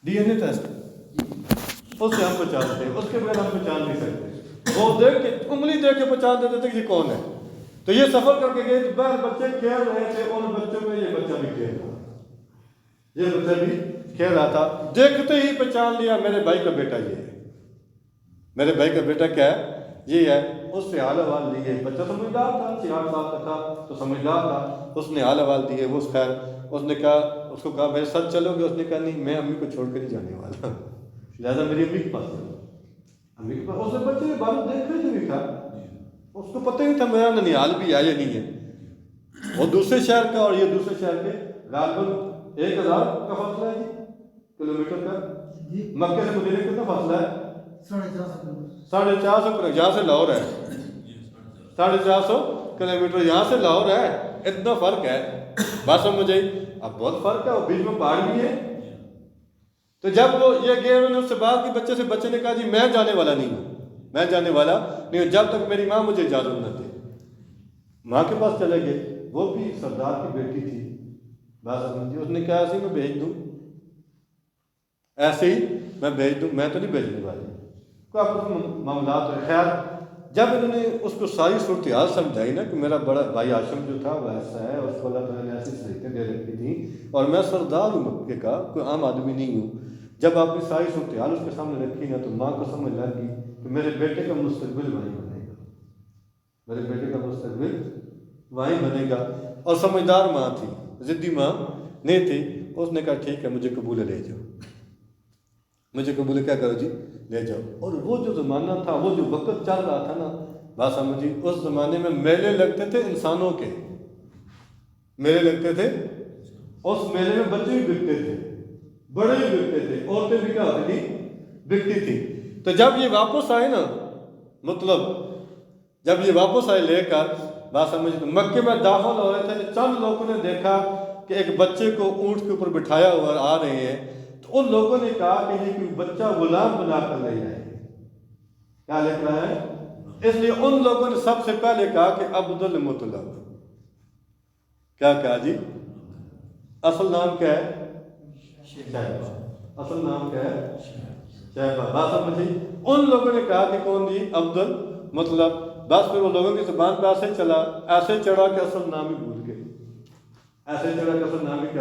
D N a test اس سے ہم پہچانتے ہیں، اس کے بغیر ہم پہچان نہیں سکتے. وہ دیکھ کے انگلی دیکھ کے پہچان دیتے تھے کہ یہ کون ہے. تو یہ سفر کر کے گئے تو باہر بچے کھیل رہے تھے، ان بچوں میں یہ بچہ بھی کھیل رہا تھا، یہ بچہ بھی کھیل رہا تھا. دیکھتے ہی پہچان لیا میرے بھائی کا بیٹا یہ ہے. میرے بھائی کا بیٹا کیا ہے؟ یہ ہے. اس سے حال احوال لیے. بچہ سمجھدار تھا، 6-8 سال کا تھا تو سمجھدار تھا. اس نے حال احوال دیے. وہ خیر اس نے کہا، اس کو کہا میرے ساتھ چلو گے؟ اس نے کہا نہیں، میں امی کو چھوڑ کر نہیں جانے والا، لہٰذا میری امی کے پاس چلو. امی کے پاس. اس نے بچے کے بارے دیکھ رہے نہیں تھا، اس کو پتہ نہیں تھا میرا ننیال بھی ہے یا نہیں ہے. وہ دوسرے شہر کا اور یہ دوسرے شہر کے غالباً 1000 کا فاصلہ ہے کلومیٹر کا. مکے سے مدینے کتنا فاصلہ ہے؟ 450 کلو. یہاں سے لاہور ہے 450 کلومیٹر. یہاں سے لاہور ہے. اتنا فرق ہے. بات سمجھ آئی؟ اب بہت فرق ہے، اور بیچ میں پہاڑ بھی ہے. تو جب وہ یہ گئے، انہوں نے اس سے بات کی بچے سے. بچے نے کہا جی میں جانے والا نہیں ہوں، میں جانے والا نہیں ہوں جب تک میری ماں مجھے اجازت نہ دے. ماں کے پاس چلے گئے. وہ بھی سردار کی بیٹی تھی. بات سمجھیے. اس نے کہا ایسے ہی میں بھیج دوں، ایسے ہی میں بھیج دوں، میں تو نہیں بھیجنے والی. معاملات ہے. خیر جب انہوں نے اس کو ساری صورتحال سمجھائی نا کہ میرا بڑا بھائی ہاشم جو تھا وہ ایسا ہے، اس کو اللہ تعالیٰ نے ایسی صلاحیتیں دے رکھی تھیں، اور میں سردار ہوں مکے کا، کوئی عام آدمی نہیں ہوں. جب آپ نے ساری صورتحال اس کے سامنے رکھی نا تو ماں کو سمجھ لگ گئی کہ میرے بیٹے کا مستقبل وہیں بنے گا، میرے بیٹے کا مستقبل وہیں بنے گا. اور سمجھدار ماں تھی، ضدی ماں نہیں تھی. اس نے کہا ٹھیک ہے مجھے قبول لے جاؤ، مجھے قبول کیا کرو جی لے جاؤ. اور وہ جو زمانہ تھا، وہ جو وقت چل رہا تھا نا، بات سمجھیے. اس زمانے میں میلے لگتے تھے انسانوں کے، میلے لگتے تھے. اس میلے میں بچے بھی بکتے تھے، بڑے بھی بکتے تھے، عورتیں بھی کیا ہوتی تھی؟ بکتی تھی. تو جب یہ واپس آئے نا، مطلب جب یہ واپس آئے لے کر، بات سمجھے، تو مکے میں داخل ہو رہے تھے. چند لوگوں نے دیکھا کہ ایک بچے کو اونٹ کے اوپر بٹھایا ہوا آ رہے ہیں. تو ان لوگوں نے کہا کہ یہ کوئی بچہ غلام بنا کر لے جائے. کیا لکھ رہا ہے؟ اس لیے ان لوگوں نے سب سے پہلے کہا کہ عبد المطلب. کیا کہا جی؟ اصل نام کیا ہے؟ شیبہ. اصل نام کیا ہے؟ شیبہ. بات سمجھی. ان لوگوں نے کہا کہ کون جی؟ عبد المطلب. بس پھر وہ لوگوں کی زبان پہ ایسے چلا، ایسے چڑھا کہ اصل نام ہی بھول گئے، ایسے چڑھا کہ اصل نام ہی کیا